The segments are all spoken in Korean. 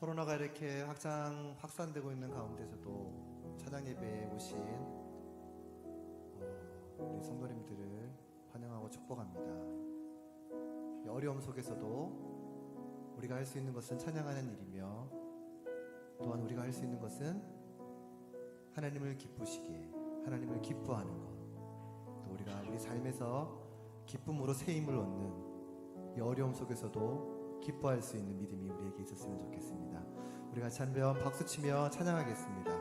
코로나가 이렇게 확산되고 있는 가운데서도 찬양 예배에 오신 우리 성도님들을 환영하고 축복합니다. 이 어려움 속에서도 우리가 할 수 있는 것은 찬양하는 일이며, 또한 우리가 할 수 있는 것은 하나님을 기쁘시게, 하나님을 기뻐하는 것, 또 우리가 우리 삶에서 기쁨으로 새 힘을 얻는 이 어려움 속에서도 기뻐할 수 있는 믿음이 우리에게 있었으면 좋겠습니다. 우리 같이 한번 박수치며 찬양하겠습니다.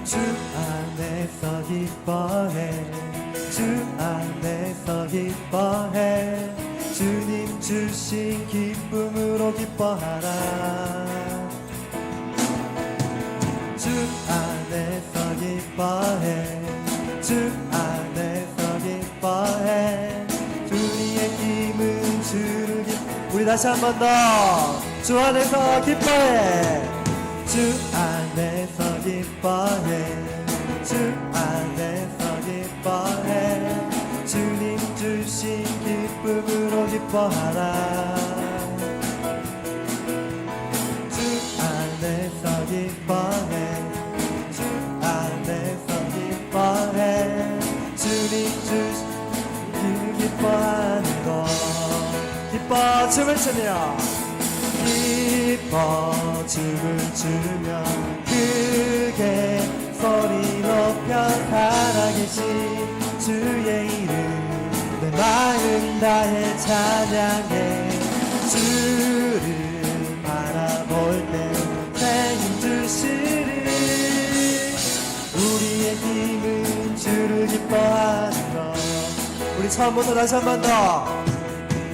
주 안에서 기뻐해, 주 안에서 기뻐해, 주님 주신 기쁨으로 기뻐하라. 주 안에서 기뻐해, 주 안에서 기뻐해, 주님의 힘은 주를 우리 다시 한 번 더. 주 안에서 기뻐해, 주 안에서 기뻐해, 주 안에서 기뻐해, 주님 주신 기쁨으로 기뻐하라. 주 안에서 기뻐해, 주 안에서 기뻐해, 주님 주신 기뻐하는 것. 기뻐 춤을 추며, 기뻐 춤을 추며, 크게 소리 높여 살아계신 주의 이름 내 마음 다해 찬양해. 주를 바라볼 때 새 힘 주시리. 우리의 힘은 주를 기뻐하는 것. 우리 처음부터 다시 한 번 더.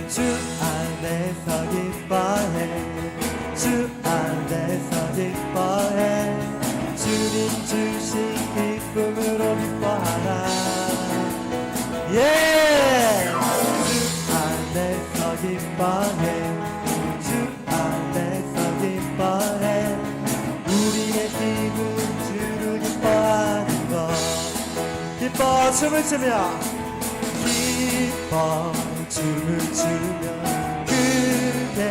주 안에서 기뻐해, 주 안에서 기뻐해, 주님 주신 기쁨으로 기뻐하라. 예! 주 안에서 기뻐해, 주 안에서 기뻐해, 우리의 힘은 주를 기뻐하는 것. 기뻐 춤을 추며, 기뻐 춤을 추며, 크게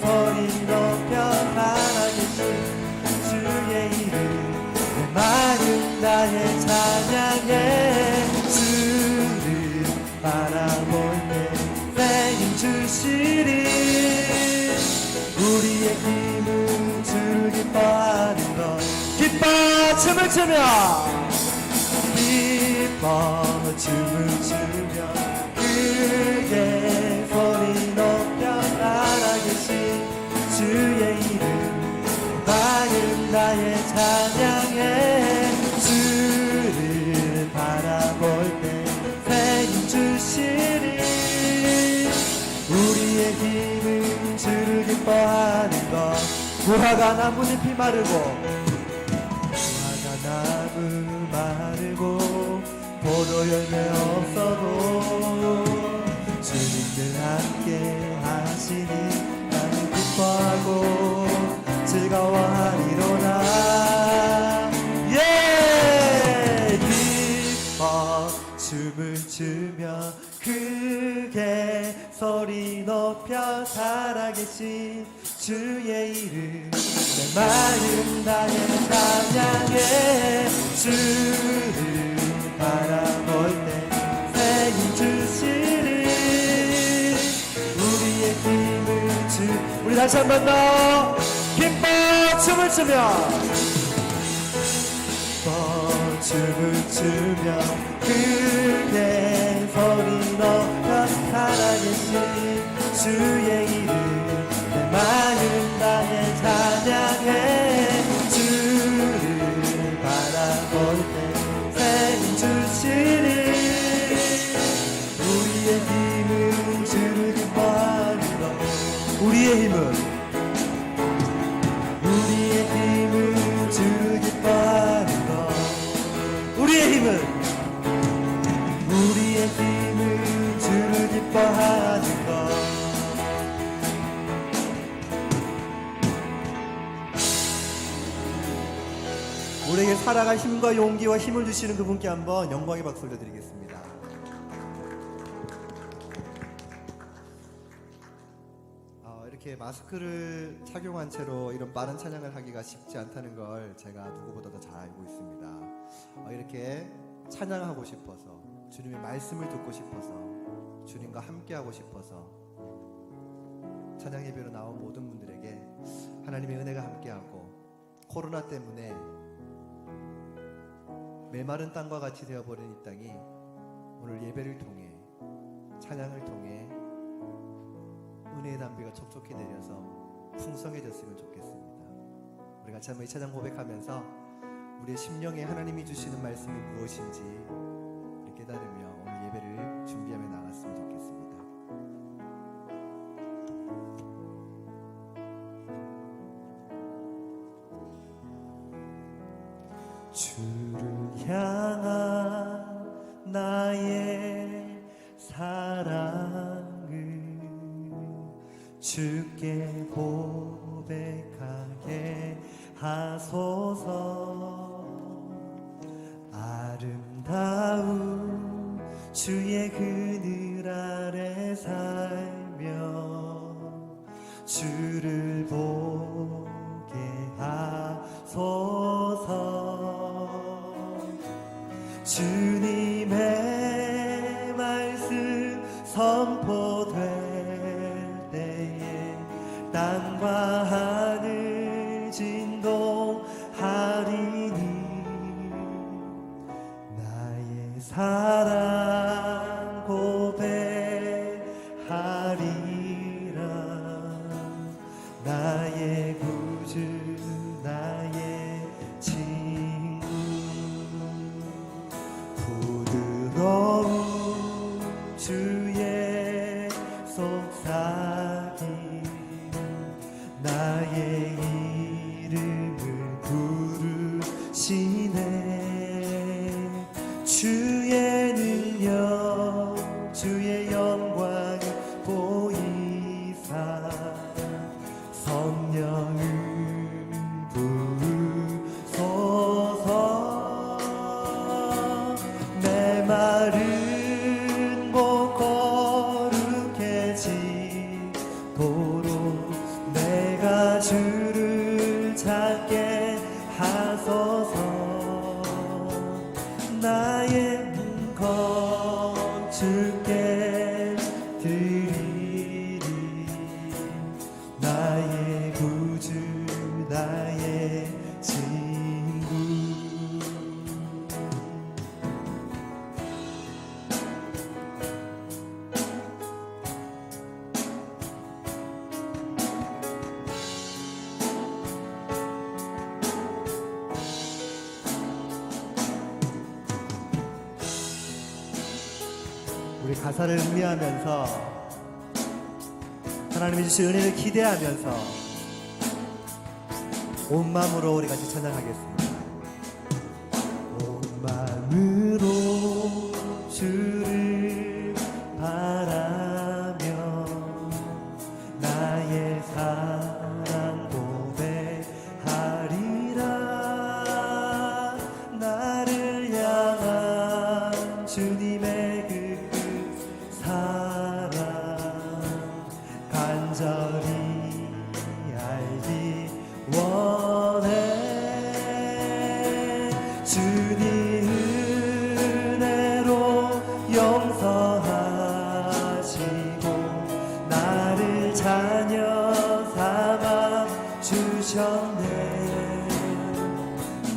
소리 높여 살아계신 주의 이름 내 마음 다해 찬양해. 주를 바라볼 때 새 힘 주시리. 우리의 힘은 주를 기뻐하는 것. 기뻐 춤을 추며, 기뻐 춤을 추며, 크게 소리 높여 살아계신 주의 이름 마음 다해 찬양해. 주를 바라볼 때 새 힘 주시리. 우리의 힘은 주를 기뻐하는 것. 무화과 나뭇잎이 마르고, 무화과 나무 마르고, 포도 열매 없어도 주님들 함께 하시니 나는 기뻐하고 즐거워하리로다. 예! 기뻐 춤을 추며, 크게 소리 높여 살아계신 주의 이름 내 마음 다해 찬양해. 주를 바라볼 때 새 힘 주시리. 우리의 힘을 주. 우리 다시 한 번 더. 기뻐 춤을 추며, 기뻐 춤을 추며, 크게 소리 높여 살아계신 주의 이름 내 마음 다해 찬양해. 주를 바라볼 때 새 힘 주시리. 우리의 힘은 주를 기뻐하는 것. 우리의 힘은, 우리의 힘은 주를 기뻐하는 것. 우리의 힘은, 우리의 힘은 주를 기뻐하는 것. 우리에게 살아갈 힘과 용기와 힘을 주시는 그분께 한번 영광의 박수 올려드리겠습니다. 이렇게 마스크를 착용한 채로 이런 빠른 찬양을 하기가 쉽지 않다는 걸 제가 누구보다도 잘 알고 있습니다. 이렇게 찬양하고 싶어서, 주님의 말씀을 듣고 싶어서, 주님과 함께하고 싶어서 찬양 예배로 나온 모든 분들에게 하나님의 은혜가 함께하고, 코로나 때문에 메마른 땅과 같이 되어버린 이 땅이 오늘 예배를 통해, 찬양을 통해 은혜의 담비가 촉촉히 내려서 풍성해졌으면 좋겠습니다. 우리 같이 한번 이 찬양 고백하면서 우리의 심령에 하나님이 주시는 말씀이 무엇인지 우리 깨달으며 오늘 예배를 준비하며 나갔으면 좋겠습니다. 주를 향한 나의 사랑을 주께 고백하게 하소서. 아름다운 주의 그늘 아래 살며 주를 보게 하소서. 주님의 말씀 선포될 때에 땅과 하늘 진동하리니 나의 사랑 고백하리라. 나의 구주 나의 친구. 부드러운 주의 속삭임 나의 이름을 부르시네. 주의 능력 주의 영광을 보이사 성령을 부으소서. 메마른 목 거룩해지도록 내가 주를 찾게 하소서. 나의 문건 주께 드리리. 나의 구주 나의 친구. 우리 가사를 음미하면서 하나님이 주신 은혜를 기대하면서 온 마음으로 우리 같이 찬양하겠습니다. 온 마음으로 주를 바라며 나의 사랑 고백하리라. 나를 향한 주님의 그 사랑 간절히 알기 원해. 주님 은혜로 용서하시고 나를 자녀 삼아 주셨네.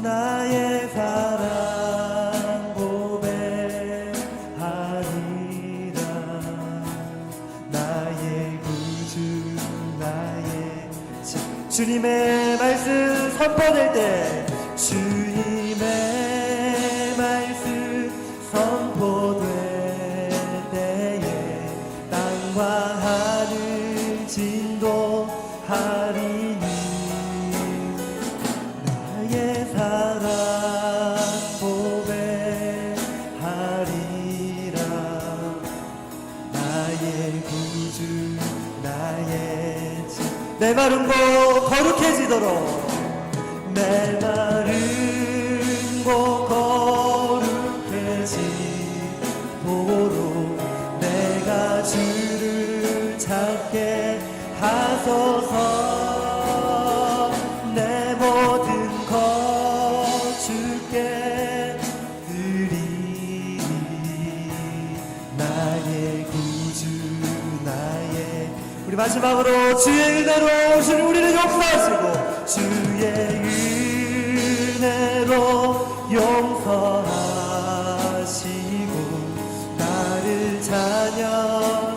나의 사랑 고백하리라. 나의 구주 나의 주님의 말씀 선포될 때, 주님의 말씀 선포될 때에 땅과 하늘 진동하리니 나의 사랑 고백하리라. 나의 구주 나의 친. 내 마른 곳 거룩해지도록, 내 마른 곳 거룩해지도록 내가 주를 찾게 하소서. 나의 문건 주의 속삭임 나의 이름을 부르시네. 주의 능력 주의 영광을 보이사 성령을 부으소서. 메마른 크고 거룩해지도록 내가 주를 찾게 하소서. 내 모든 것 주께 드리니 나의 구주 나의. 우리 마지막으로 주의 은혜로 주를 우리를 용서하시고 주의 은혜로 용서하시고 나를 자녀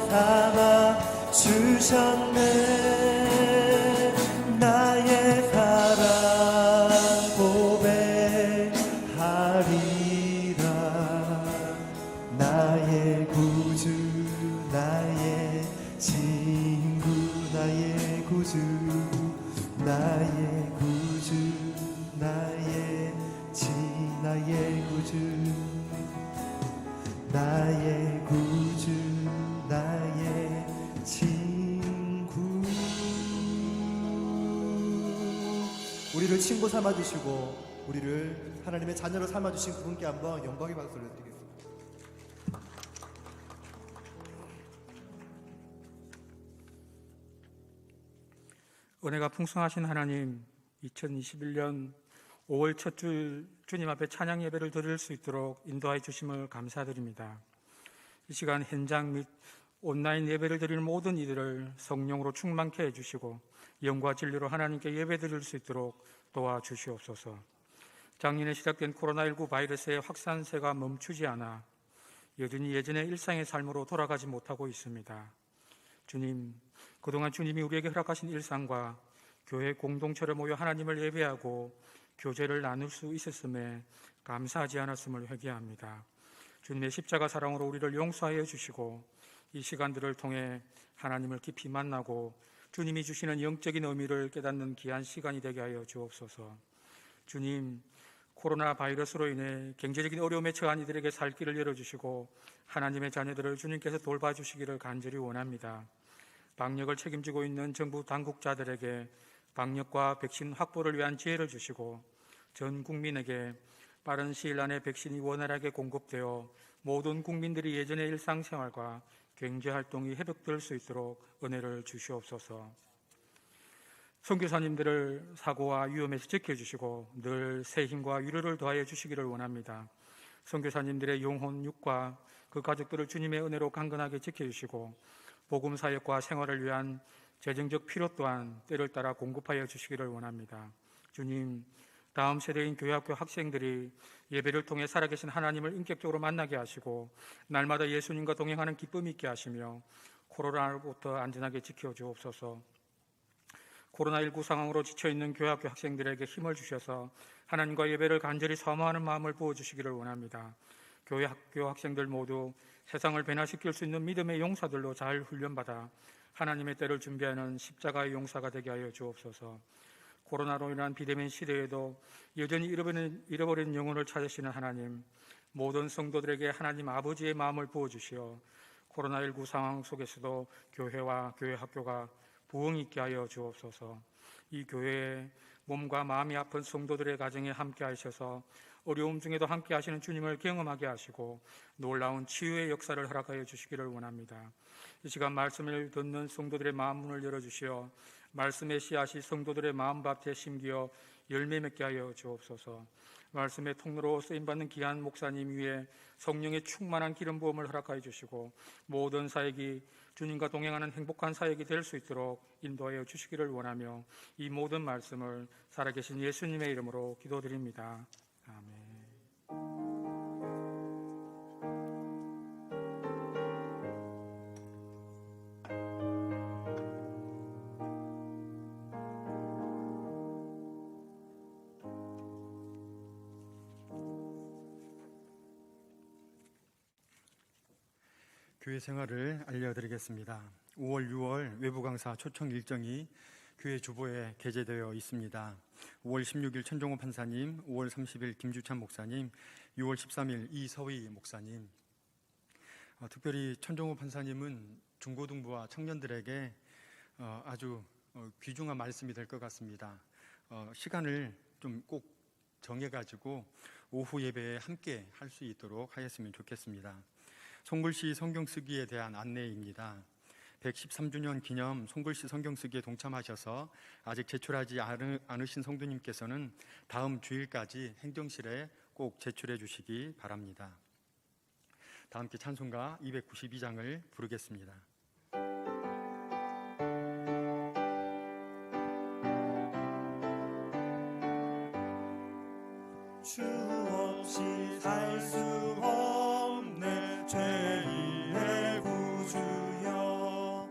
삼아 주셨네. 나의 사랑 고백하리라. 나의 구주 나의 친구 나의 구주 나의 구주 나의 나의 구주 나의 구주 나의 친구. 우리를 친구 삼아주시고 우리를 하나님의 자녀로 삼아주신 그분께 한번 영광의 박수를 드리겠습니다. 은혜가 풍성하신 하나님, 2021년 5월 첫 주 주님 앞에 찬양 예배를 드릴 수 있도록 인도하여 주심을 감사드립니다. 이 시간 현장 및 온라인 예배를 드리는 모든 이들을 성령으로 충만케 해주시고 영과 진리로 하나님께 예배 드릴 수 있도록 도와주시옵소서. 작년에 시작된 코로나19 바이러스의 확산세가 멈추지 않아 여전히 예전의 일상의 삶으로 돌아가지 못하고 있습니다. 주님, 그동안 주님이 우리에게 허락하신 일상과 교회 공동체로 모여 하나님을 예배하고 교제를 나눌 수 있었음에 감사하지 않았음을 회개합니다. 주님의 십자가 사랑으로 우리를 용서하여 주시고 이 시간들을 통해 하나님을 깊이 만나고 주님이 주시는 영적인 의미를 깨닫는 귀한 시간이 되게 하여 주옵소서. 주님, 코로나 바이러스로 인해 경제적인 어려움에 처한 이들에게 살 길을 열어주시고 하나님의 자녀들을 주님께서 돌봐주시기를 간절히 원합니다. 방역을 책임지고 있는 정부 당국자들에게 방역과 백신 확보를 위한 지혜를 주시고 전 국민에게 빠른 시일 안에 백신이 원활하게 공급되어 모든 국민들이 예전의 일상생활과 경제활동이 회복될 수 있도록 은혜를 주시옵소서. 선교사님들을 사고와 위험에서 지켜주시고 늘 새 힘과 위로를 더하여 주시기를 원합니다. 선교사님들의 영혼, 육과 그 가족들을 주님의 은혜로 강건하게 지켜주시고 복음 사역과 생활을 위한 재정적 필요 또한 때를 따라 공급하여 주시기를 원합니다. 주님, 다음 세대인 교회학교 학생들이 예배를 통해 살아계신 하나님을 인격적으로 만나게 하시고 날마다 예수님과 동행하는 기쁨이 있게 하시며 코로나로부터 안전하게 지켜주옵소서. 코로나19 상황으로 지쳐있는 교회학교 학생들에게 힘을 주셔서 하나님과 예배를 간절히 사모하는 마음을 부어주시기를 원합니다. 교회 학교 학생들 모두 세상을 변화시킬 수 있는 믿음의 용사들로 잘 훈련받아 하나님의 때를 준비하는 십자가의 용사가 되게 하여 주옵소서. 코로나로 인한 비대면 시대에도 여전히 잃어버린 영혼을 찾으시는 하나님, 모든 성도들에게 하나님 아버지의 마음을 부어주시어 코로나19 상황 속에서도 교회와 교회 학교가 부흥 있게 하여 주옵소서. 이 교회에 몸과 마음이 아픈 성도들의 가정에 함께 하셔서 어려움 중에도 함께 하시는 주님을 경험하게 하시고 놀라운 치유의 역사를 허락하여 주시기를 원합니다. 이 시간 말씀을 듣는 성도들의 마음문을 열어주시어 말씀의 씨앗이 성도들의 마음밭에 심기어 열매 맺게 하여 주옵소서. 말씀의 통로로 쓰임받는 귀한 목사님 위에 성령의 충만한 기름 부음을 허락하여 주시고 모든 사역이 주님과 동행하는 행복한 사역이 될 수 있도록 인도하여 주시기를 원하며 이 모든 말씀을 살아계신 예수님의 이름으로 기도드립니다. 아멘. 교회 생활을 알려드리겠습니다. 5월, 6월 외부 강사 초청 일정이 교회 주보에 게재되어 있습니다. 5월 16일 천종호 판사님, 5월 30일 김주찬 목사님, 6월 13일 이서희 목사님. 특별히 천종호 판사님은 중고등부와 청년들에게 아주 귀중한 말씀이 될 것 같습니다. 시간을 좀 꼭 정해가지고 오후 예배에 함께 할 수 있도록 하였으면 좋겠습니다. 손글씨 성경 쓰기에 대한 안내입니다. 113주년 기념 손글씨 성경 쓰기에 동참하셔서 아직 제출하지 않으신 성도님께서는 다음 주일까지 행정실에 꼭 제출해 주시기 바랍니다. 다 함께 찬송가 292장을 부르겠습니다. 주 없이 살 수 없네 죄인의 구주여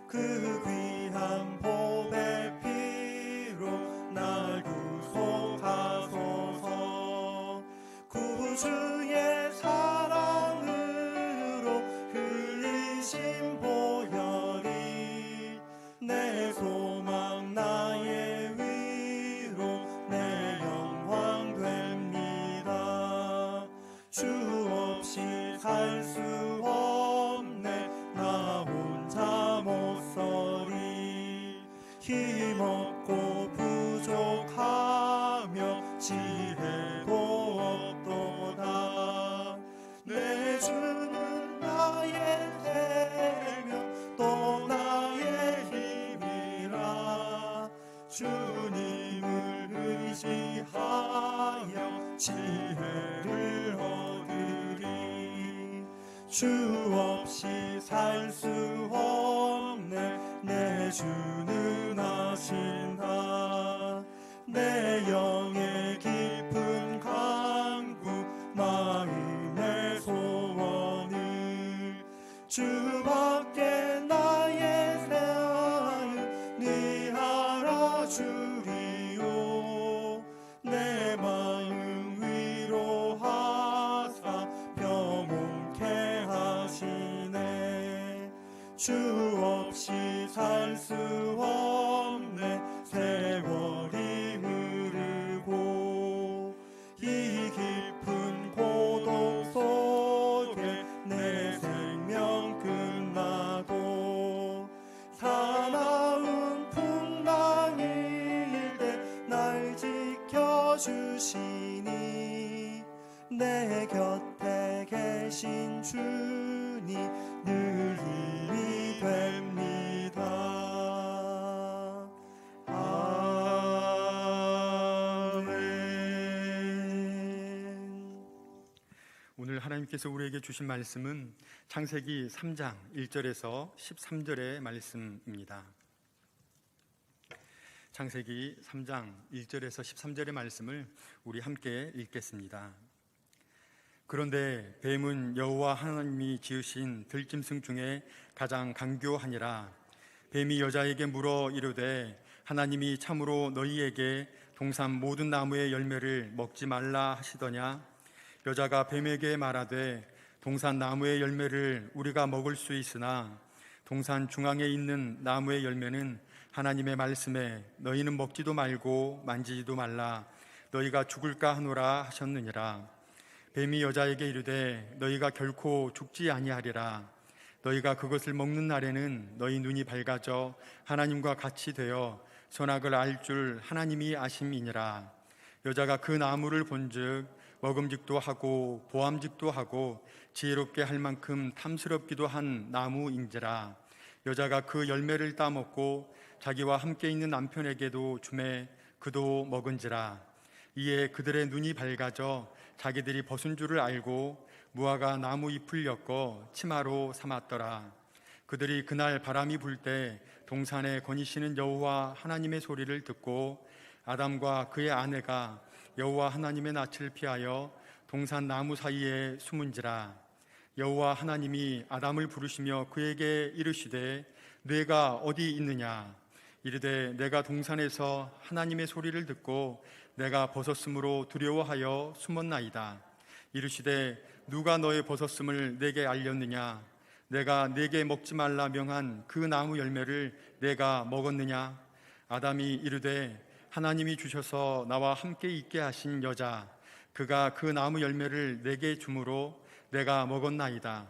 그 귀한 보배 피로 날 구속하소서 구주의 사랑으로 흘리신 보혈이 내 소망 나의 위로 내 영광 됩니다. 주 없이 살 수 없네 나 혼자 못 서리 힘없고 부족하며 지혜도 없도다 내 주는 나의 생명 또 나의 힘이라 주님을 의지하여 지혜를 얻으리 주 없이 살 수 없네 내 주는 아신다 내 영의 깊은 간구 마음의 소원을 주밖에 나의 생을 네 알아주리오 내 마음 위로하사 평온케 하시네 주 없이 살 수 없네 세월이 흐르고 이 깊은 고독 속에 내 생명 끝나도 사나운 풍랑일 때 날 지켜주시니 내 곁에 계신 주니 늘 힘이 됩니다. 아멘. 오늘 하나님께서 우리에게 주신 말씀은 창세기 3장 1절에서 13절의 말씀입니다. 창세기 3장 1절에서 13절의 말씀을 우리 함께 읽겠습니다. 그런데 뱀은 여호와 하나님이 지으신 들짐승 중에 가장 강교하니라. 뱀이 여자에게 물어 이르되 하나님이 참으로 너희에게 동산 모든 나무의 열매를 먹지 말라 하시더냐? 여자가 뱀에게 말하되 동산 나무의 열매를 우리가 먹을 수 있으나 동산 중앙에 있는 나무의 열매는 하나님의 말씀에 너희는 먹지도 말고 만지지도 말라 너희가 죽을까 하노라 하셨느니라. 뱀이 여자에게 이르되 너희가 결코 죽지 아니하리라. 너희가 그것을 먹는 날에는 너희 눈이 밝아져 하나님과 같이 되어 선악을 알 줄 하나님이 아심이니라. 여자가 그 나무를 본즉 먹음직도 하고 보암직도 하고 지혜롭게 할 만큼 탐스럽기도 한 나무인지라. 여자가 그 열매를 따먹고 자기와 함께 있는 남편에게도 주매 그도 먹은지라. 이에 그들의 눈이 밝아져 자기들이 벗은 줄을 알고 무화과 나무 잎을 엮어 치마로 삼았더라. 그들이 그날 바람이 불 때 동산에 거니시는 여호와 하나님의 소리를 듣고 아담과 그의 아내가 여호와 하나님의 낯을 피하여 동산 나무 사이에 숨은지라. 여호와 하나님이 아담을 부르시며 그에게 이르시되 뇌가 어디 있느냐? 이르되 내가 동산에서 하나님의 소리를 듣고 내가 벗었으므로 두려워하여 숨었나이다. 이르시되 누가 너의 벗었음을 내게 알렸느냐? 내가 내게 먹지 말라 명한 그 나무 열매를 내가 먹었느냐? 아담이 이르되 하나님이 주셔서 나와 함께 있게 하신 여자 그가 그 나무 열매를 내게 주므로 내가 먹었나이다.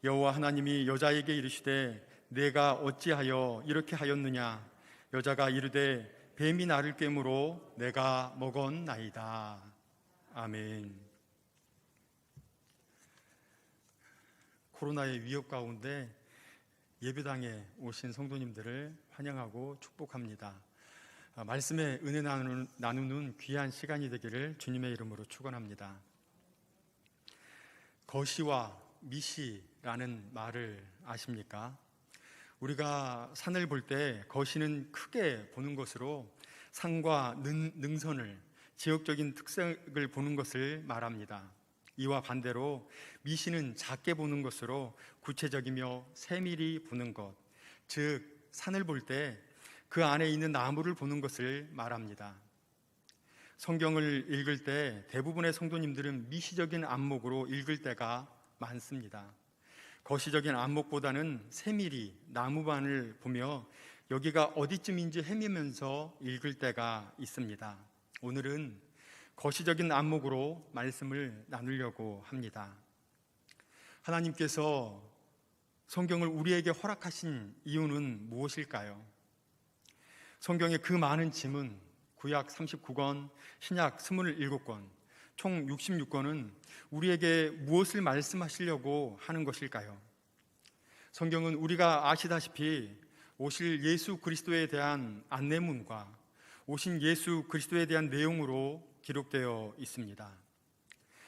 여호와 하나님이 여자에게 이르시되 내가 어찌하여 이렇게 하였느냐? 여자가 이르되 뱀이 나를 깨므로 내가 먹었나이다. 아멘. 코로나의 위협 가운데 예배당에 오신 성도님들을 환영하고 축복합니다. 말씀의 은혜 나누는 귀한 시간이 되기를 주님의 이름으로 축원합니다. 거시와 미시라는 말을 아십니까? 우리가 산을 볼 때 거시는 크게 보는 것으로 산과 능선을, 지역적인 특색을 보는 것을 말합니다. 이와 반대로 미시는 작게 보는 것으로 구체적이며 세밀히 보는 것, 즉 산을 볼 때 그 안에 있는 나무를 보는 것을 말합니다. 성경을 읽을 때 대부분의 성도님들은 미시적인 안목으로 읽을 때가 많습니다. 거시적인 안목보다는 세밀히 나무반을 보며 여기가 어디쯤인지 헤매면서 읽을 때가 있습니다. 오늘은 거시적인 안목으로 말씀을 나누려고 합니다. 하나님께서 성경을 우리에게 허락하신 이유는 무엇일까요? 성경의 그 많은 지문, 구약 39권, 신약 27권, 총 66권은 우리에게 무엇을 말씀하시려고 하는 것일까요? 성경은 우리가 아시다시피 오실 예수 그리스도에 대한 안내문과 오신 예수 그리스도에 대한 내용으로 기록되어 있습니다.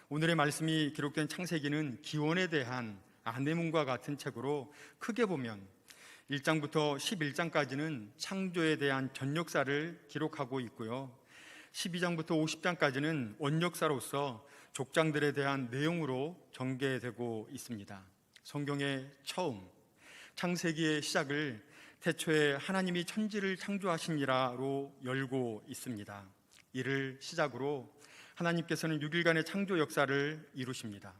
오늘의 말씀이 기록된 창세기는 기원에 대한 안내문과 같은 책으로 크게 보면 1장부터 11장까지는 창조에 대한 전역사를 기록하고 있고요. 12장부터 50장까지는 원역사로서 족장들에 대한 내용으로 전개되고 있습니다. 성경의 처음, 창세기의 시작을 태초에 하나님이 천지를 창조하시니라로 열고 있습니다. 이를 시작으로 하나님께서는 6일간의 창조 역사를 이루십니다.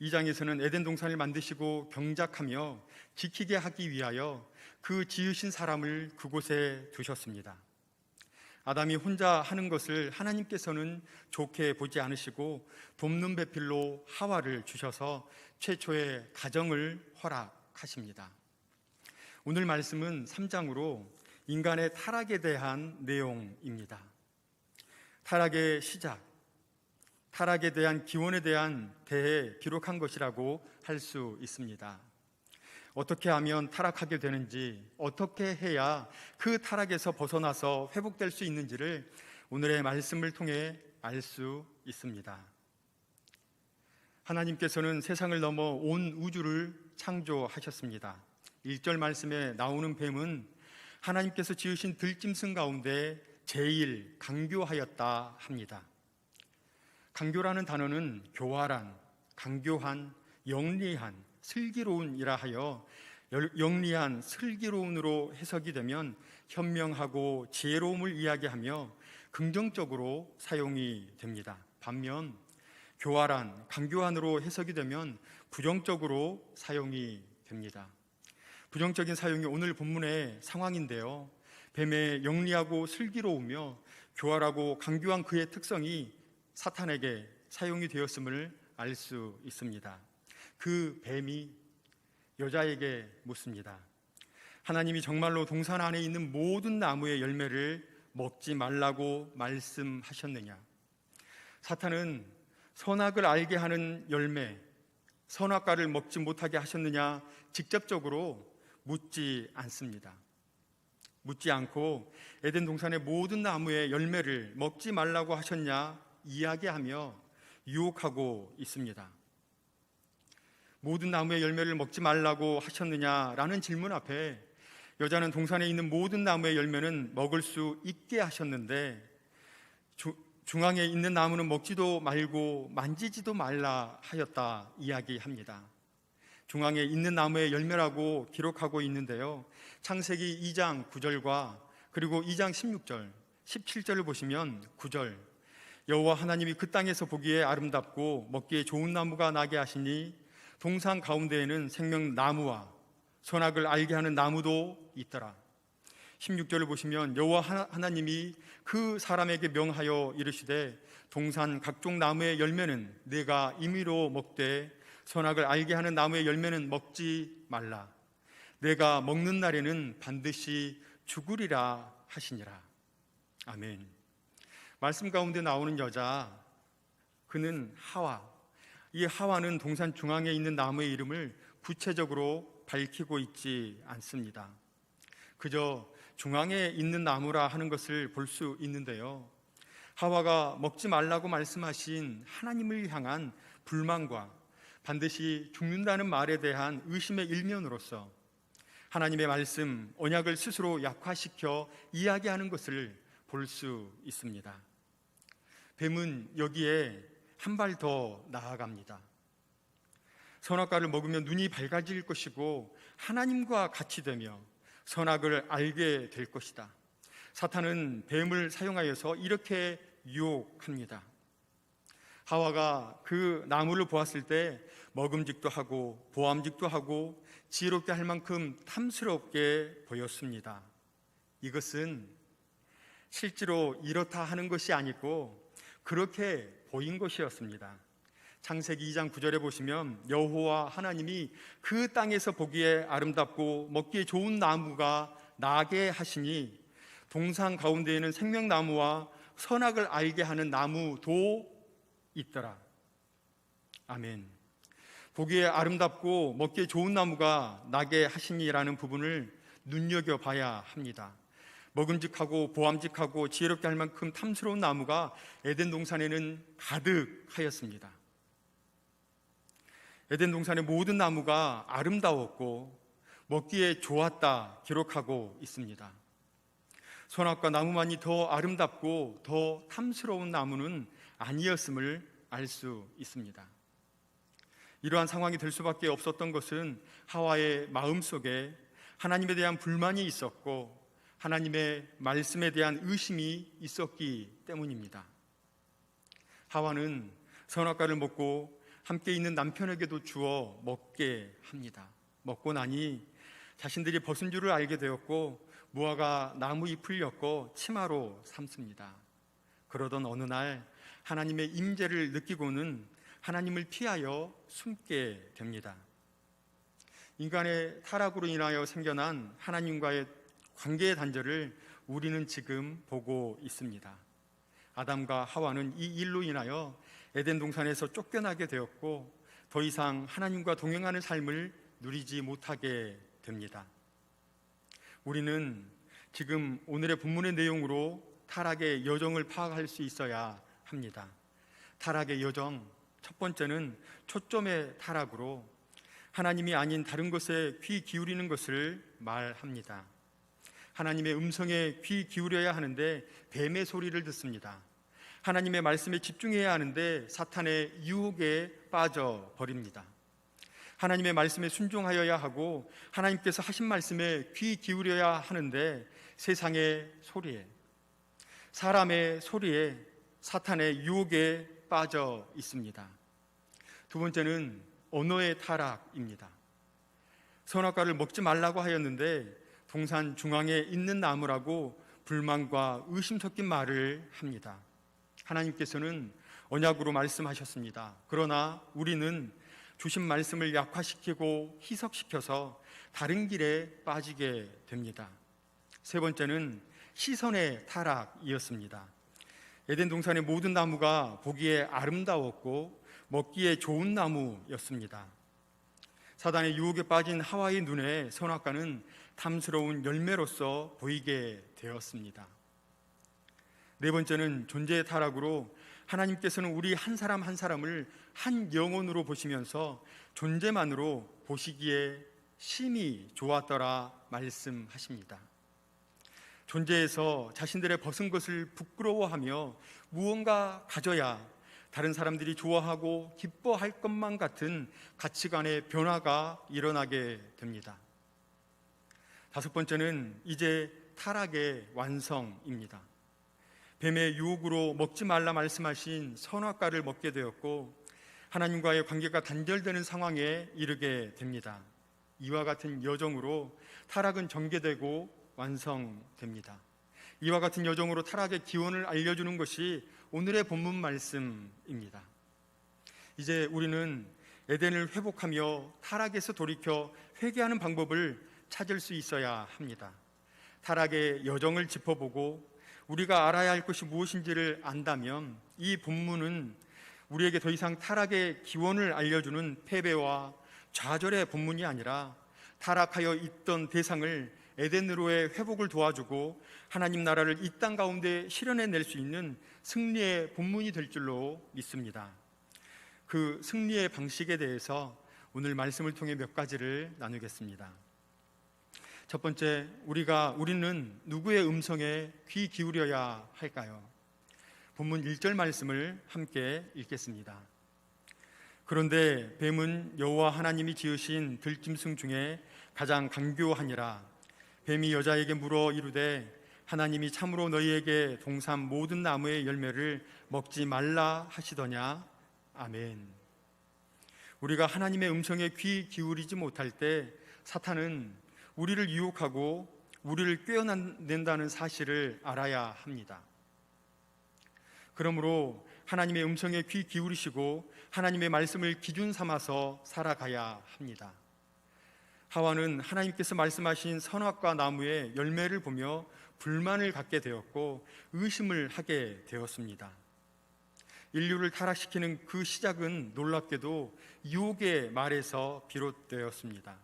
2장에서는 에덴 동산을 만드시고 경작하며 지키게 하기 위하여 그 지으신 사람을 그곳에 두셨습니다. 아담이 혼자 하는 것을 하나님께서는 좋게 보지 않으시고 돕는 배필로 하와를 주셔서 최초의 가정을 허락하십니다. 오늘 말씀은 3장으로 인간의 타락에 대한 내용입니다. 타락의 시작, 타락에 대한 기원에 대한 대해 기록한 것이라고 할 수 있습니다. 어떻게 하면 타락하게 되는지, 어떻게 해야 그 타락에서 벗어나서 회복될 수 있는지를 오늘의 말씀을 통해 알 수 있습니다. 하나님께서는 세상을 넘어 온 우주를 창조하셨습니다. 1절 말씀에 나오는 뱀은 하나님께서 지으신 들짐승 가운데 제일 강교하였다 합니다. 강교라는 단어는 교활한, 강교한, 영리한, 슬기로운이라 하여 영리한, 슬기로운으로 해석이 되면 현명하고 지혜로움을 이야기하며 긍정적으로 사용이 됩니다. 반면 교활한, 강교한으로 해석이 되면 부정적으로 사용이 됩니다. 부정적인 사용이 오늘 본문의 상황인데요. 뱀의 영리하고 슬기로우며 교활하고 강교한 그의 특성이 사탄에게 사용이 되었음을 알 수 있습니다. 그 뱀이 여자에게 묻습니다. 하나님이 정말로 동산 안에 있는 모든 나무의 열매를 먹지 말라고 말씀하셨느냐? 사탄은 선악을 알게 하는 열매, 선악과를 먹지 못하게 하셨느냐? 직접적으로 묻지 않습니다. 묻지 않고 에덴 동산의 모든 나무의 열매를 먹지 말라고 하셨냐? 이야기하며 유혹하고 있습니다. 모든 나무의 열매를 먹지 말라고 하셨느냐라는 질문 앞에 여자는 동산에 있는 모든 나무의 열매는 먹을 수 있게 하셨는데 중앙에 있는 나무는 먹지도 말고 만지지도 말라 하였다 이야기합니다. 중앙에 있는 나무의 열매라고 기록하고 있는데요. 창세기 2장 9절과 그리고 2장 16절, 17절을 보시면 9절 여호와 하나님이 그 땅에서 보기에 아름답고 먹기에 좋은 나무가 나게 하시니 동산 가운데에는 생명나무와 선악을 알게 하는 나무도 있더라. 16절을 보시면 여호와 하나님이 그 사람에게 명하여 이르시되 동산 각종 나무의 열매는 네가 임의로 먹되 선악을 알게 하는 나무의 열매는 먹지 말라. 내가 먹는 날에는 반드시 죽으리라 하시니라. 아멘. 말씀 가운데 나오는 여자, 그는 하와. 이 하와는 동산 중앙에 있는 나무의 이름을 구체적으로 밝히고 있지 않습니다. 그저 중앙에 있는 나무라 하는 것을 볼 수 있는데요, 하와가 먹지 말라고 말씀하신 하나님을 향한 불만과 반드시 죽는다는 말에 대한 의심의 일면으로서 하나님의 말씀, 언약을 스스로 약화시켜 이야기하는 것을 볼 수 있습니다. 뱀은 여기에 한 발 더 나아갑니다. 선악과를 먹으면 눈이 밝아질 것이고 하나님과 같이 되며 선악을 알게 될 것이다. 사탄은 뱀을 사용하여서 이렇게 유혹합니다. 하와가 그 나무를 보았을 때 먹음직도 하고 보암직도 하고 지혜롭게 할 만큼 탐스럽게 보였습니다. 이것은 실제로 이렇다 하는 것이 아니고 그렇게 보인 것이었습니다. 창세기 2장 9절에 보시면 여호와 하나님이 그 땅에서 보기에 아름답고 먹기에 좋은 나무가 나게 하시니 동산 가운데에는 생명나무와 선악을 알게 하는 나무도 있더라. 아멘. 보기에 아름답고 먹기에 좋은 나무가 나게 하시니라는 부분을 눈여겨봐야 합니다. 먹음직하고 보암직하고 지혜롭게 할 만큼 탐스러운 나무가 에덴 동산에는 가득하였습니다. 에덴 동산의 모든 나무가 아름다웠고 먹기에 좋았다 기록하고 있습니다. 선악과 나무만이 더 아름답고 더 탐스러운 나무는 아니었음을 알 수 있습니다. 이러한 상황이 될 수밖에 없었던 것은 하와의 마음속에 하나님에 대한 불만이 있었고 하나님의 말씀에 대한 의심이 있었기 때문입니다. 하와는 선악과를 먹고 함께 있는 남편에게도 주어 먹게 합니다. 먹고 나니 자신들이 벗은 줄을 알게 되었고 무화과 나무 잎을 엮어 치마로 삼습니다. 그러던 어느 날 하나님의 임재를 느끼고는 하나님을 피하여 숨게 됩니다. 인간의 타락으로 인하여 생겨난 하나님과의 관계의 단절을 우리는 지금 보고 있습니다. 아담과 하와는 이 일로 인하여 에덴 동산에서 쫓겨나게 되었고 더 이상 하나님과 동행하는 삶을 누리지 못하게 됩니다. 우리는 지금 오늘의 본문의 내용으로 타락의 여정을 파악할 수 있어야 합니다. 타락의 여정, 첫 번째는 초점의 타락으로 하나님이 아닌 다른 것에 귀 기울이는 것을 말합니다. 하나님의 음성에 귀 기울여야 하는데 뱀의 소리를 듣습니다. 하나님의 말씀에 집중해야 하는데 사탄의 유혹에 빠져버립니다. 하나님의 말씀에 순종하여야 하고 하나님께서 하신 말씀에 귀 기울여야 하는데 세상의 소리에, 사람의 소리에, 사탄의 유혹에 빠져 있습니다. 두 번째는 언어의 타락입니다. 선악과를 먹지 말라고 하였는데 동산 중앙에 있는 나무라고 불만과 의심 섞인 말을 합니다. 하나님께서는 언약으로 말씀하셨습니다. 그러나 우리는 주신 말씀을 약화시키고 희석시켜서 다른 길에 빠지게 됩니다. 세 번째는 시선의 타락이었습니다. 에덴 동산의 모든 나무가 보기에 아름다웠고 먹기에 좋은 나무였습니다. 사단의 유혹에 빠진 하와의 눈에 선악과는 탐스러운 열매로서 보이게 되었습니다. 네 번째는 존재의 타락으로 하나님께서는 우리 한 사람 한 사람을 한 영혼으로 보시면서 존재만으로 보시기에 심히 좋았더라 말씀하십니다. 존재에서 자신들의 벗은 것을 부끄러워하며 무언가 가져야 다른 사람들이 좋아하고 기뻐할 것만 같은 가치관의 변화가 일어나게 됩니다. 다섯 번째는 이제 타락의 완성입니다. 뱀의 유혹으로 먹지 말라 말씀하신 선악과를 먹게 되었고 하나님과의 관계가 단절되는 상황에 이르게 됩니다. 이와 같은 여정으로 타락은 전개되고 완성됩니다. 이와 같은 여정으로 타락의 기원을 알려주는 것이 오늘의 본문 말씀입니다. 이제 우리는 에덴을 회복하며 타락에서 돌이켜 회개하는 방법을 찾을 수 있어야 합니다. 타락의 여정을 짚어보고 우리가 알아야 할 것이 무엇인지를 안다면 이 본문은 우리에게 더 이상 타락의 기원을 알려주는 패배와 좌절의 본문이 아니라 타락하여 있던 대상을 에덴으로의 회복을 도와주고 하나님 나라를 이 땅 가운데 실현해낼 수 있는 승리의 본문이 될 줄로 믿습니다. 그 승리의 방식에 대해서 오늘 말씀을 통해 몇 가지를 나누겠습니다. 첫 번째, 우리는 누구의 음성에 귀 기울여야 할까요? 본문 1절 말씀을 함께 읽겠습니다. 그런데 뱀은 여호와 하나님이 지으신 들짐승 중에 가장 강교하니라. 뱀이 여자에게 물어 이르되 하나님이 참으로 너희에게 동산 모든 나무의 열매를 먹지 말라 하시더냐? 아멘. 우리가 하나님의 음성에 귀 기울이지 못할 때 사탄은 우리를 유혹하고 우리를 꿰어낸다는 사실을 알아야 합니다. 그러므로 하나님의 음성에 귀 기울이시고 하나님의 말씀을 기준 삼아서 살아가야 합니다. 하와는 하나님께서 말씀하신 선악과 나무의 열매를 보며 불만을 갖게 되었고 의심을 하게 되었습니다. 인류를 타락시키는 그 시작은 놀랍게도 유혹의 말에서 비롯되었습니다.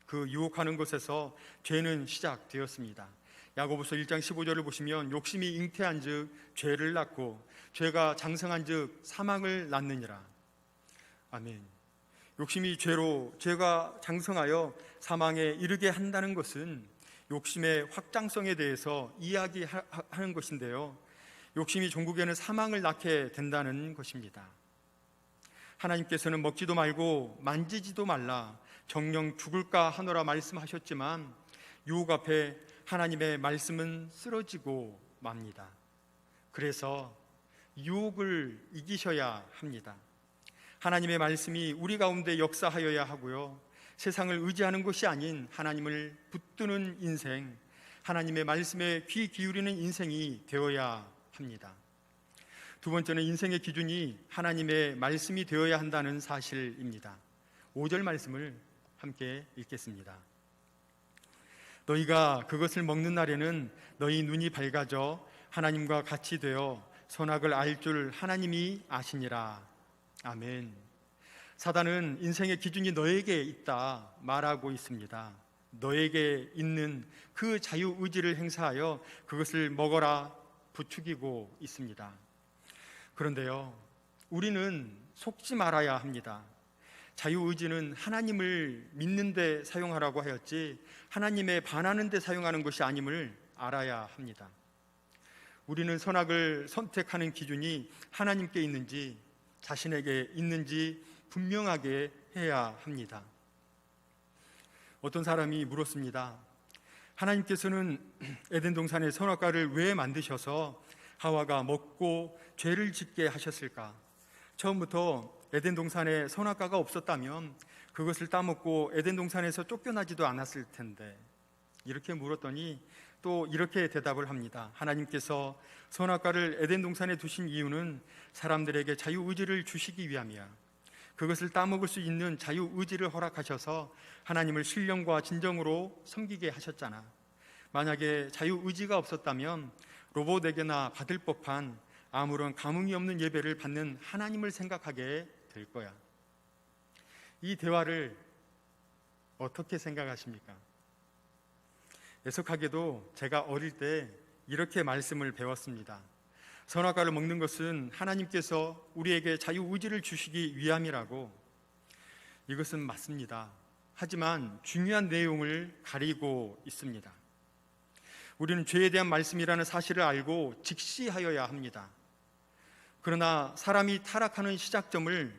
그 유혹하는 것에서 죄는 시작되었습니다. 야고보서 1장 15절을 보시면 욕심이 잉태한 즉 죄를 낳고 죄가 장성한 즉 사망을 낳느니라. 아멘. 욕심이 죄가 장성하여 사망에 이르게 한다는 것은 욕심의 확장성에 대해서 이야기하는 것인데요, 욕심이 종국에는 사망을 낳게 된다는 것입니다. 하나님께서는 먹지도 말고 만지지도 말라 정령 죽을까 하노라 말씀하셨지만 유혹 앞에 하나님의 말씀은 쓰러지고 맙니다. 그래서 유혹을 이기셔야 합니다. 하나님의 말씀이 우리 가운데 역사하여야 하고요, 세상을 의지하는 것이 아닌 하나님을 붙드는 인생, 하나님의 말씀에 귀 기울이는 인생이 되어야 합니다. 두 번째는 인생의 기준이 하나님의 말씀이 되어야 한다는 사실입니다. 5절 말씀을 함께 읽겠습니다. 너희가 그것을 먹는 날에는 너희 눈이 밝아져 하나님과 같이 되어 선악을 알 줄 하나님이 아시니라. 아멘. 사단은 인생의 기준이 너에게 있다 말하고 있습니다. 너에게 있는 그 자유의지를 행사하여 그것을 먹어라 부추기고 있습니다. 그런데요, 우리는 속지 말아야 합니다. 자유의지는 하나님을 믿는 데 사용하라고 하였지 하나님에 반하는 데 사용하는 것이 아님을 알아야 합니다. 우리는 선악을 선택하는 기준이 하나님께 있는지 자신에게 있는지 분명하게 해야 합니다. 어떤 사람이 물었습니다. 하나님께서는 에덴 동산의 선악과를 왜 만드셔서 하와가 먹고 죄를 짓게 하셨을까? 처음부터 에덴 동산에 선악과가 없었다면 그것을 따먹고 에덴 동산에서 쫓겨나지도 않았을 텐데, 이렇게 물었더니 또 이렇게 대답을 합니다. 하나님께서 선악과를 에덴 동산에 두신 이유는 사람들에게 자유의지를 주시기 위함이야. 그것을 따먹을 수 있는 자유의지를 허락하셔서 하나님을 신령과 진정으로 섬기게 하셨잖아. 만약에 자유의지가 없었다면 로봇에게나 받을 법한 아무런 감흥이 없는 예배를 받는 하나님을 생각하게 될 거야. 이 대화를 어떻게 생각하십니까? 애석하게도 제가 어릴 때 이렇게 말씀을 배웠습니다. 선악과를 먹는 것은 하나님께서 우리에게 자유의지를 주시기 위함이라고. 이것은 맞습니다. 하지만 중요한 내용을 가리고 있습니다. 우리는 죄에 대한 말씀이라는 사실을 알고 직시하여야 합니다. 그러나 사람이 타락하는 시작점을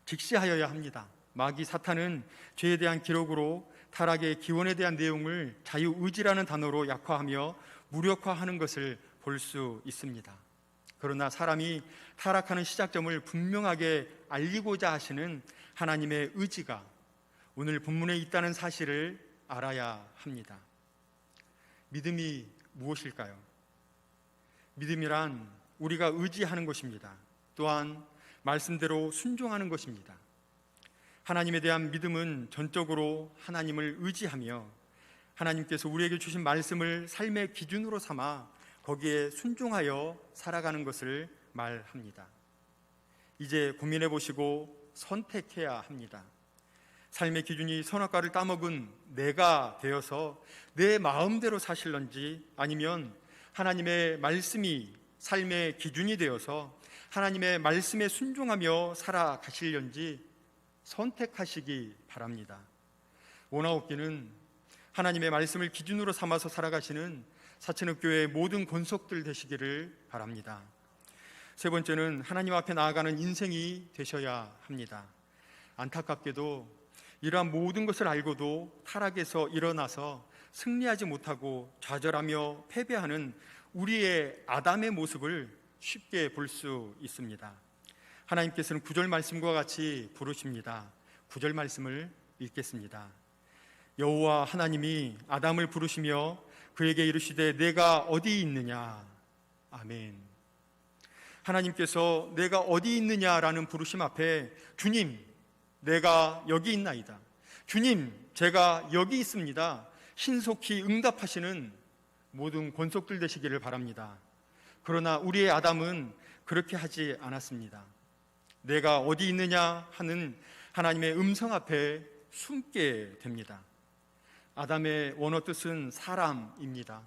직시하여야 합니다. 마귀 사탄은 죄에 대한 기록으로 타락의 기원에 대한 내용을 자유의지라는 단어로 약화하며 무력화하는 것을 볼 수 있습니다. 그러나 사람이 타락하는 시작점을 분명하게 알리고자 하시는 하나님의 의지가 오늘 본문에 있다는 사실을 알아야 합니다. 믿음이 무엇일까요? 믿음이란 우리가 의지하는 것입니다. 또한 말씀대로 순종하는 것입니다. 하나님에 대한 믿음은 전적으로 하나님을 의지하며 하나님께서 우리에게 주신 말씀을 삶의 기준으로 삼아 거기에 순종하여 살아가는 것을 말합니다. 이제 고민해 보시고 선택해야 합니다. 삶의 기준이 선악과를 따먹은 내가 되어서 내 마음대로 사실런지, 아니면 하나님의 말씀이 삶의 기준이 되어서 하나님의 말씀에 순종하며 살아가시려는지 선택하시기 바랍니다. 원하옵기는 하나님의 말씀을 기준으로 삼아서 살아가시는 사천읍교회의 모든 권속들 되시기를 바랍니다. 세 번째는 하나님 앞에 나아가는 인생이 되셔야 합니다. 안타깝게도 이러한 모든 것을 알고도 타락에서 일어나서 승리하지 못하고 좌절하며 패배하는 우리의 아담의 모습을 쉽게 볼 수 있습니다. 하나님께서는 9절 말씀과 같이 부르십니다. 9절 말씀을 읽겠습니다. 여호와 하나님이 아담을 부르시며 그에게 이르시되 내가 어디 있느냐. 아멘. 하나님께서 내가 어디 있느냐라는 부르심 앞에 주님, 내가 여기 있나이다. 주님, 제가 여기 있습니다. 신속히 응답하시는 모든 권속들 되시기를 바랍니다. 그러나 우리의 아담은 그렇게 하지 않았습니다. 내가 어디 있느냐 하는 하나님의 음성 앞에 숨게 됩니다. 아담의 원어 뜻은 사람입니다.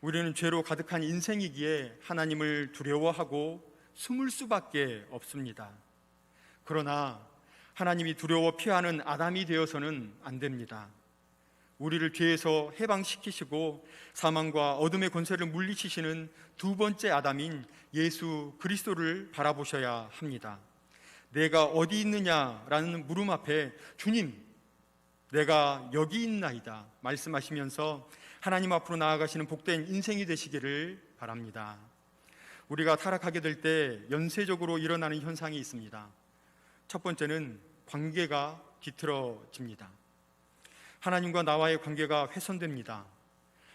우리는 죄로 가득한 인생이기에 하나님을 두려워하고 숨을 수밖에 없습니다. 그러나 하나님이 두려워 피하는 아담이 되어서는 안 됩니다. 우리를 죄에서 해방시키시고 사망과 어둠의 권세를 물리치시는 두 번째 아담인 예수 그리스도를 바라보셔야 합니다. 내가 어디 있느냐라는 물음 앞에 주님, 내가 여기 있나이다 말씀하시면서 하나님 앞으로 나아가시는 복된 인생이 되시기를 바랍니다. 우리가 타락하게 될 때 연쇄적으로 일어나는 현상이 있습니다. 첫 번째는 관계가 뒤틀어집니다. 하나님과 나와의 관계가 훼손됩니다.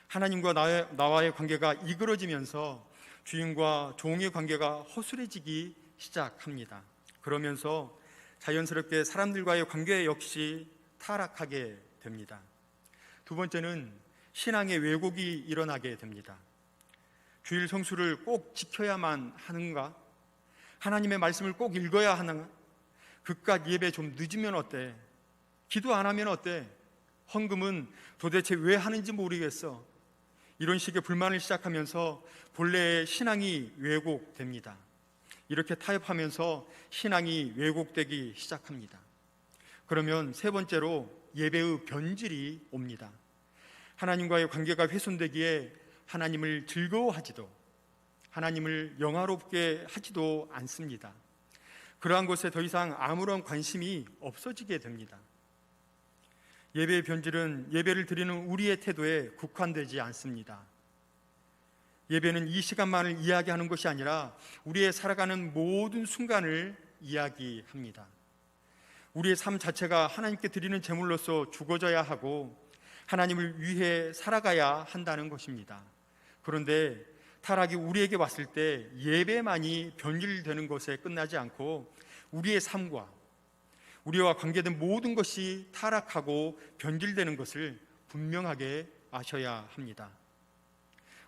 하나님과 나와의 관계가 이그러지면서 주인과 종의 관계가 허술해지기 시작합니다. 그러면서 자연스럽게 사람들과의 관계 역시 타락하게 됩니다. 두 번째는 신앙의 왜곡이 일어나게 됩니다. 주일 성수를 꼭 지켜야만 하는가? 하나님의 말씀을 꼭 읽어야 하는가? 그깟 예배 좀 늦으면 어때? 기도 안 하면 어때? 헌금은 도대체 왜 하는지 모르겠어. 이런 식의 불만을 시작하면서 본래의 신앙이 왜곡됩니다. 이렇게 타협하면서 신앙이 왜곡되기 시작합니다. 그러면 세 번째로 예배의 변질이 옵니다. 하나님과의 관계가 훼손되기에 하나님을 즐거워하지도, 하나님을 영화롭게 하지도 않습니다. 그러한 것에 더 이상 아무런 관심이 없어지게 됩니다. 예배의 변질은 예배를 드리는 우리의 태도에 국한되지 않습니다. 예배는 이 시간만을 이야기하는 것이 아니라 우리의 살아가는 모든 순간을 이야기합니다. 우리의 삶 자체가 하나님께 드리는 제물로서 죽어져야 하고 하나님을 위해 살아가야 한다는 것입니다. 그런데 타락이 우리에게 왔을 때 예배만이 변질되는 것에 끝나지 않고 우리의 삶과 우리와 관계된 모든 것이 타락하고 변질되는 것을 분명하게 아셔야 합니다.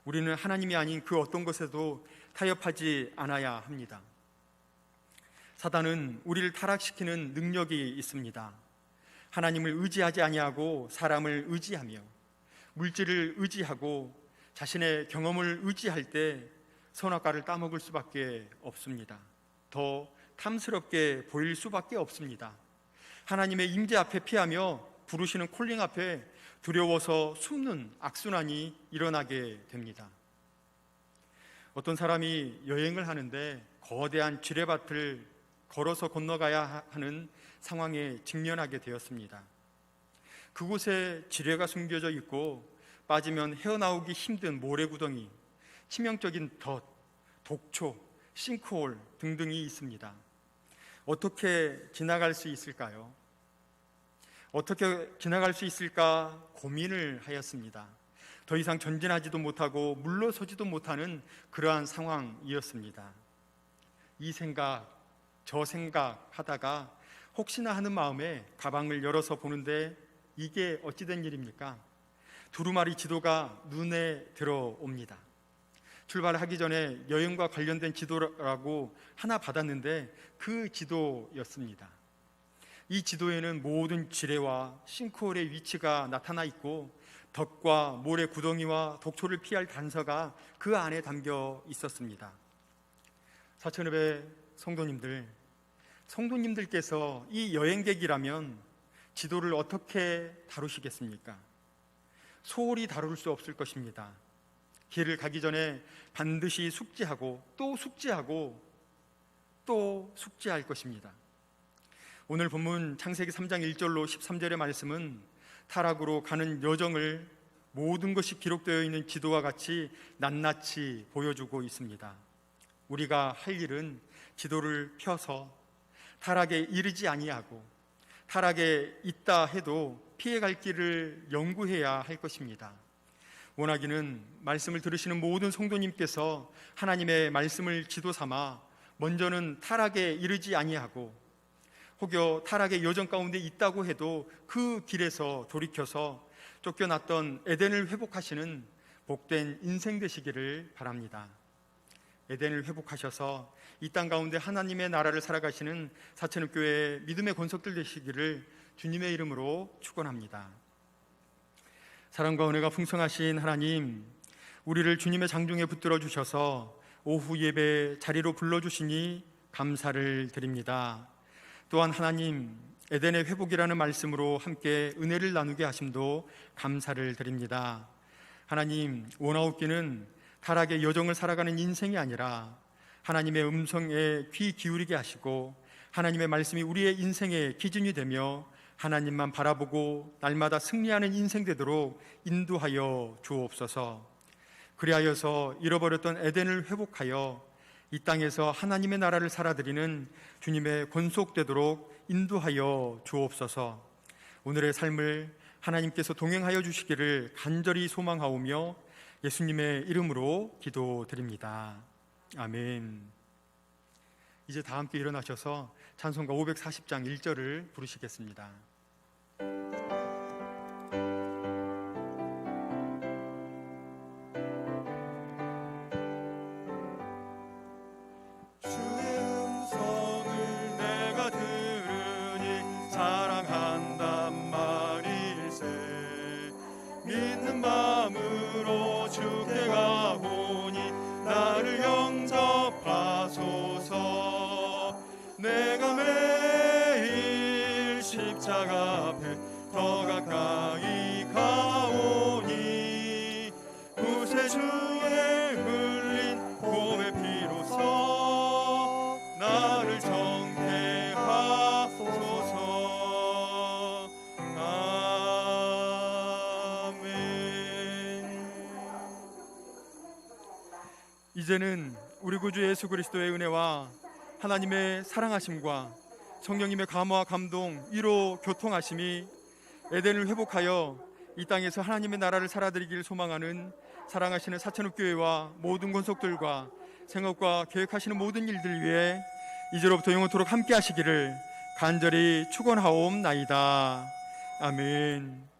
우리는 하나님이 아닌 그 어떤 것에도 타협하지 않아야 합니다. 사단은 우리를 타락시키는 능력이 있습니다. 하나님을 의지하지 아니하고 사람을 의지하며 물질을 의지하고 자신의 경험을 의지할 때 선악과를 따먹을 수밖에 없습니다. 더 탐스럽게 보일 수밖에 없습니다. 하나님의 임재 앞에 피하며 부르시는 콜링 앞에 두려워서 숨는 악순환이 일어나게 됩니다. 어떤 사람이 여행을 하는데 거대한 지뢰밭을 걸어서 건너가야 하는 상황에 직면하게 되었습니다. 그곳에 지뢰가 숨겨져 있고 빠지면 헤어나오기 힘든 모래구덩이, 치명적인 덫, 독초, 싱크홀 등등이 있습니다. 어떻게 지나갈 수 있을까요? 어떻게 지나갈 수 있을까 고민을 하였습니다. 더 이상 전진하지도 못하고 물러서지도 못하는 그러한 상황이었습니다. 이 생각, 저 생각 하다가 혹시나 하는 마음에 가방을 열어서 보는데 이게 어찌된 일입니까? 두루마리 지도가 눈에 들어옵니다. 출발하기 전에 여행과 관련된 지도라고 하나 받았는데 그 지도였습니다. 이 지도에는 모든 지뢰와 싱크홀의 위치가 나타나 있고 덕과 모래 구덩이와 독초를 피할 단서가 그 안에 담겨 있었습니다. 사천읍의 성도님들께서 이 여행객이라면 지도를 어떻게 다루시겠습니까? 소홀히 다룰 수 없을 것입니다. 길을 가기 전에 반드시 숙지하고 또 숙지하고 또 숙지할 것입니다. 오늘 본문 창세기 3장 1절로 13절의 말씀은 타락으로 가는 여정을 모든 것이 기록되어 있는 지도와 같이 낱낱이 보여주고 있습니다. 우리가 할 일은 지도를 펴서 타락에 이르지 아니하고 타락에 있다 해도 피해갈 길을 연구해야 할 것입니다. 원하기는 말씀을 들으시는 모든 성도님께서 하나님의 말씀을 지도 삼아 먼저는 타락에 이르지 아니하고 혹여 타락의 여정 가운데 있다고 해도 그 길에서 돌이켜서 쫓겨났던 에덴을 회복하시는 복된 인생 되시기를 바랍니다. 에덴을 회복하셔서 이 땅 가운데 하나님의 나라를 살아가시는 사천읍교회의 믿음의 권속들 되시기를 주님의 이름으로 축원합니다. 사랑과 은혜가 풍성하신 하나님, 우리를 주님의 장중에 붙들어 주셔서 오후 예배 자리로 불러주시니 감사를 드립니다. 또한 하나님, 에덴의 회복이라는 말씀으로 함께 은혜를 나누게 하심도 감사를 드립니다. 하나님, 원아웃기는 타락의 여정을 살아가는 인생이 아니라 하나님의 음성에 귀 기울이게 하시고 하나님의 말씀이 우리의 인생의 기준이 되며 하나님만 바라보고 날마다 승리하는 인생 되도록 인도하여 주옵소서. 그리하여서 잃어버렸던 에덴을 회복하여 이 땅에서 하나님의 나라를 살아드리는 주님의 권속되도록 인도하여 주옵소서. 오늘의 삶을 하나님께서 동행하여 주시기를 간절히 소망하오며 예수님의 이름으로 기도드립니다. 아멘. 이제 다 함께 일어나셔서 찬송가 540장 1절을 부르시겠습니다. 주의 음성을 내가 들으니 사랑한단 말일세. 믿는 마음으로 주께 가보니 나를 영접하소서. 내가 매일 십자가 앞에 더 가까이 가오니 구세주의 흘린 봄의 피로써 나를 정케 하소서. 아멘. 이제는 우리 구주 예수 그리스도의 은혜와 하나님의 사랑하심과 성령님의 감화와 감동, 위로, 교통하심이 에덴을 회복하여 이 땅에서 하나님의 나라를 살아드리길 소망하는 사랑하시는 사천읍교회와 모든 권속들과 생업과 계획하시는 모든 일들 위해 이제로부터 영원토록 함께 하시기를 간절히 축원하옵나이다. 아멘.